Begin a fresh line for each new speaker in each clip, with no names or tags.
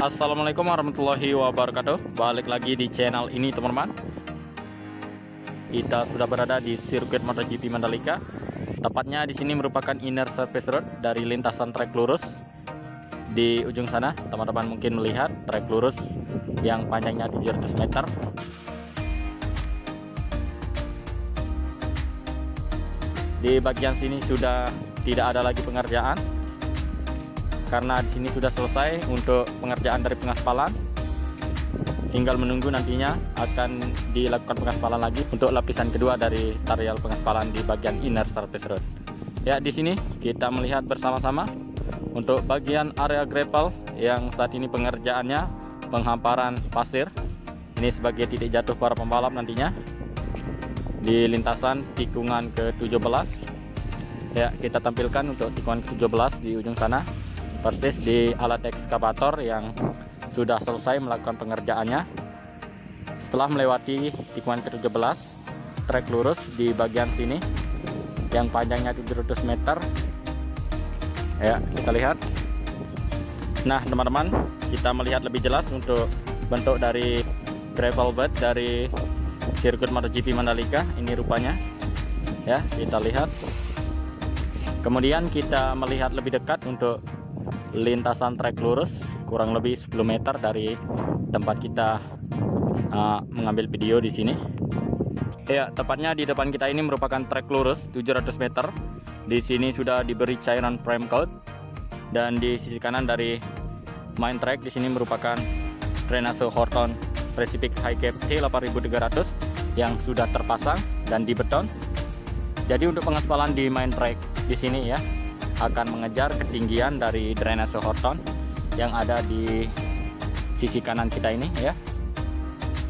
Assalamualaikum warahmatullahi wabarakatuh. Balik lagi di channel ini teman-teman. Kita sudah berada di sirkuit MotoGP Mandalika. Tepatnya di sini merupakan inner surface road dari lintasan trek lurus. Di ujung sana teman-teman mungkin melihat trek lurus yang panjangnya 700 meter. Di bagian sini sudah tidak ada lagi pengerjaan karena di sini sudah selesai untuk pengerjaan dari pengaspalan. Tinggal menunggu nantinya akan dilakukan pengaspalan lagi untuk lapisan kedua dari areal pengaspalan di bagian inner surface road. Ya, di sini kita melihat bersama-sama untuk bagian area gravel yang saat ini pengerjaannya penghamparan pasir. Ini sebagai titik jatuh para pembalap nantinya di lintasan tikungan ke-17. Ya, kita tampilkan untuk tikungan ke-17 di ujung sana, persis di alat ekskavator yang sudah selesai melakukan pengerjaannya. Setelah melewati tikungan ke-17, trek lurus di bagian sini yang panjangnya 700 meter. Ya, kita lihat. Nah, teman-teman, kita melihat lebih jelas untuk bentuk dari gravel bed dari sirkuit MotoGP Mandalika. Ini rupanya, ya, kita lihat. Kemudian kita melihat lebih dekat untuk lintasan trek lurus kurang lebih 10 meter dari tempat kita mengambil video di sini. Ya, tepatnya di depan kita ini merupakan trek lurus 700 meter. Di sini sudah diberi cairan prime coat, dan di sisi kanan dari main track di sini merupakan drainase Horton Pacific High Cap T8300 yang sudah terpasang dan dibeton. Jadi untuk pengaspalan di main track di sini ya akan mengejar ketinggian dari drainase Horton yang ada di sisi kanan kita ini ya.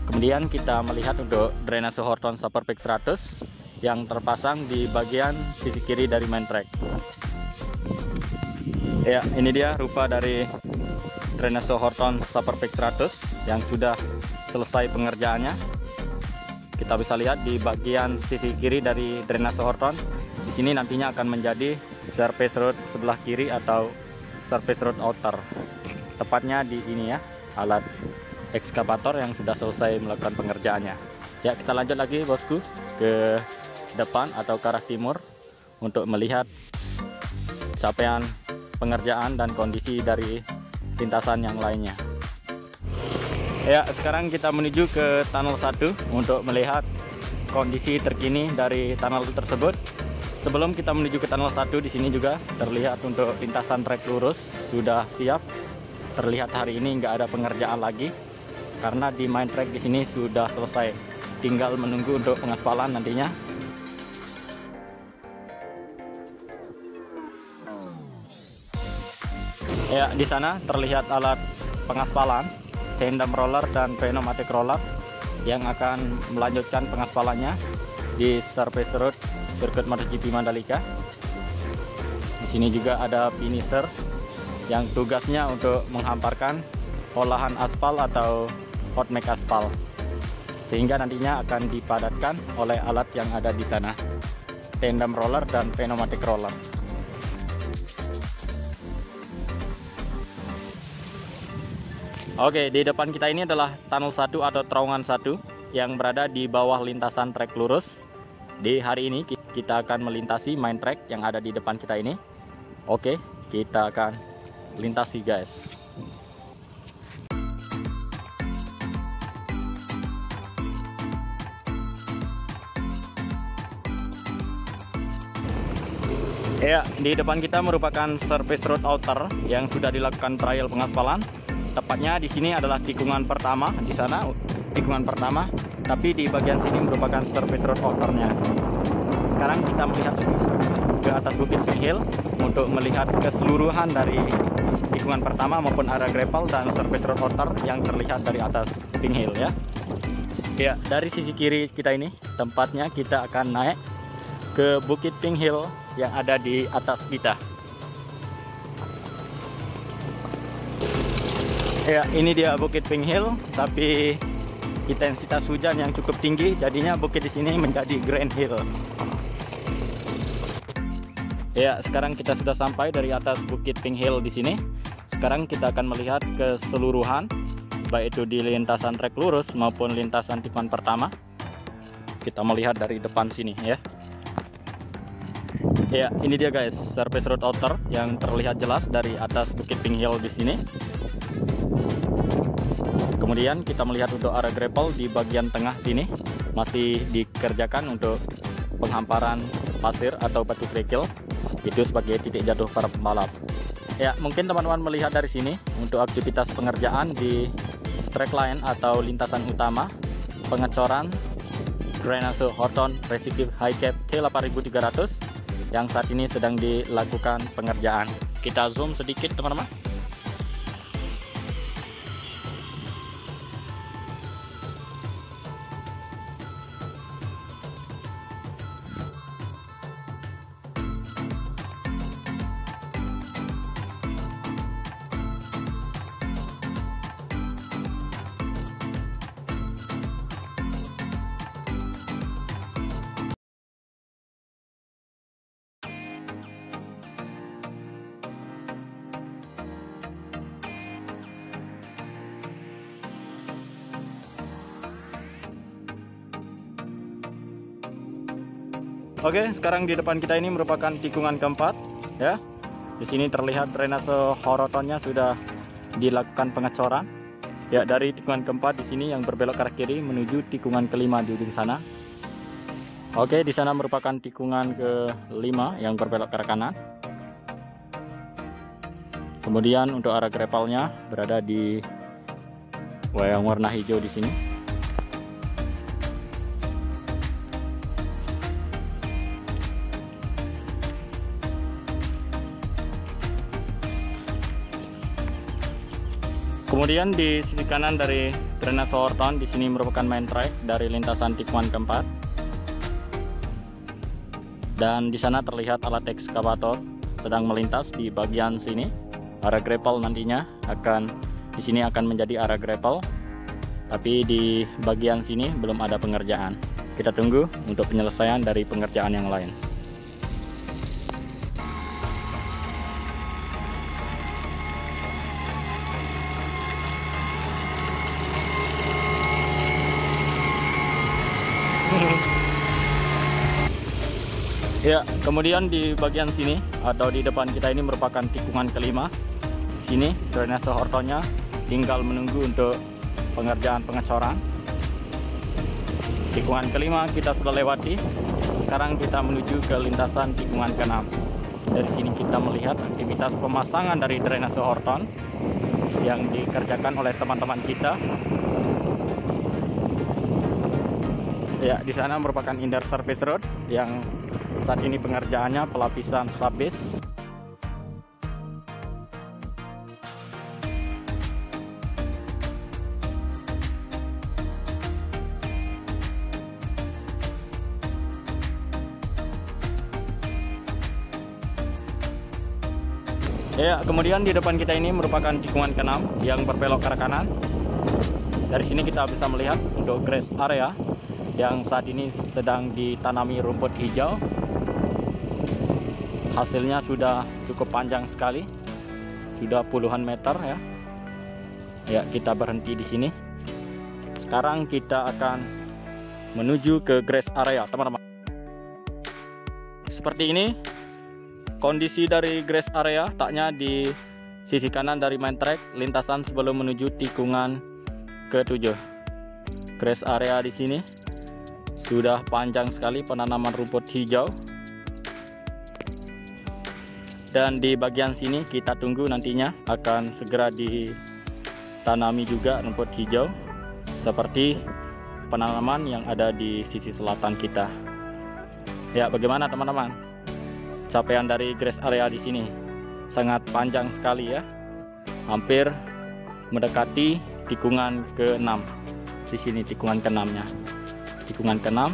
Kemudian kita melihat untuk drainase Horton Superpeak 100 yang terpasang di bagian sisi kiri dari main track. Ya, ini dia rupa dari drainase Horton Superpeak 100 yang sudah selesai pengerjaannya. Kita bisa lihat di bagian sisi kiri dari drainase Horton. Di sini nantinya akan menjadi surface road sebelah kiri atau surface road outer. Tepatnya di sini ya, alat ekskavator yang sudah selesai melakukan pengerjaannya. Ya, kita lanjut lagi bosku ke depan atau ke arah timur untuk melihat capaian pengerjaan dan kondisi dari lintasan yang lainnya. Ya, sekarang kita menuju ke tunnel 1 untuk melihat kondisi terkini dari tunnel tersebut. Sebelum kita menuju ke tunnel 1, di sini juga terlihat untuk lintasan trek lurus sudah siap. Terlihat hari ini nggak ada pengerjaan lagi karena di main track di sini sudah selesai. Tinggal menunggu untuk pengaspalan nantinya. Ya, di sana terlihat alat pengaspalan, tandem roller dan pneumatic roller yang akan melanjutkan pengaspalannya di surface road sirkuit MotoGP Mandalika. Di sini juga ada finisher yang tugasnya untuk menghamparkan olahan aspal atau hot mix aspal, sehingga nantinya akan dipadatkan oleh alat yang ada di sana, tandem roller dan pneumatic roller. Oke, di depan kita ini adalah tunnel 1 atau terowongan 1 yang berada di bawah lintasan trek lurus. Di hari ini kita akan melintasi main track yang ada di depan kita ini. Oke, kita akan lintasi guys. Ya, di depan kita merupakan surface road outer yang sudah dilakukan trial pengaspalan. Tepatnya di sini adalah tikungan pertama, di sana tikungan pertama, tapi di bagian sini merupakan surface road outernya. Sekarang kita melihat ke atas bukit Pink Hill untuk melihat keseluruhan dari tikungan pertama maupun area gravel dan surface road outer yang terlihat dari atas Pink Hill ya. Ya, dari sisi kiri kita ini tempatnya kita akan naik ke bukit Pink Hill yang ada di atas kita. Ya, ini dia bukit Pink Hill, tapi intensitas hujan yang cukup tinggi, jadinya bukit di sini menjadi Grand Hill. Ya, sekarang kita sudah sampai dari atas bukit Pink Hill di sini. sekarang kita akan melihat keseluruhan, baik itu di lintasan trek lurus maupun lintasan tikungan pertama. Kita melihat dari depan sini ya. Ya, ini dia guys, surface road outer yang terlihat jelas dari atas Bukit Pink Hill di sini. Kemudian kita melihat untuk area gravel di bagian tengah sini masih dikerjakan untuk penghamparan pasir atau batu kerikil, itu sebagai titik jatuh para pembalap. Ya, mungkin teman-teman melihat dari sini untuk aktivitas pengerjaan di trek line atau lintasan utama, pengecoran drainase Horton Rescue High Cap T8300 yang saat ini sedang dilakukan pengerjaan. Kita zoom sedikit teman-teman. Oke, sekarang di depan kita ini merupakan tikungan keempat ya. Di sini terlihat drainase Hortonnya sudah dilakukan pengecoran. Ya, dari tikungan keempat di sini yang berbelok ke arah kiri menuju tikungan kelima di ujung sana. Oke, di sana merupakan tikungan kelima yang berbelok ke arah kanan. Kemudian untuk arah gravelnya berada di yang warna hijau di sini. Kemudian di sisi kanan dari drainase Horton di sini merupakan main track dari lintasan tikungan keempat. Dan di sana terlihat alat ekskavator sedang melintas di bagian sini. Area gravel nantinya di sini akan menjadi area gravel. Tapi di bagian sini belum ada pengerjaan. Kita tunggu untuk penyelesaian dari pengerjaan yang lain. Ya, kemudian di bagian sini atau di depan kita ini merupakan tikungan kelima. Di sini drainase Hortonnya tinggal menunggu untuk pengerjaan pengecoran. Tikungan kelima kita sudah lewati. Sekarang kita menuju ke lintasan tikungan keenam. Dari sini kita melihat aktivitas pemasangan dari drainase Horton yang dikerjakan oleh teman-teman kita. Ya, di sana merupakan inner surface road yang saat ini pengerjaannya pelapisan subbase. Ya, kemudian di depan kita ini merupakan tikungan keenam yang berbelok ke arah kanan. Dari sini kita bisa melihat untuk grass area yang saat ini sedang ditanami rumput hijau. Hasilnya sudah cukup panjang sekali, sudah puluhan meter ya. Ya, kita berhenti di sini. Sekarang kita akan menuju ke grass area, teman-teman. Seperti ini kondisi dari grass area, taknya di sisi kanan dari main track, lintasan sebelum menuju tikungan ke-7. Grass area di sini sudah panjang sekali penanaman rumput hijau. Dan di bagian sini kita tunggu nantinya akan segera ditanami juga rumput hijau seperti penanaman yang ada di sisi selatan kita. Ya, bagaimana teman-teman? Capaian dari grass area di sini sangat panjang sekali ya. Hampir mendekati tikungan ke-6. Di sini tikungan ke-6-nya. Tikungan ke-6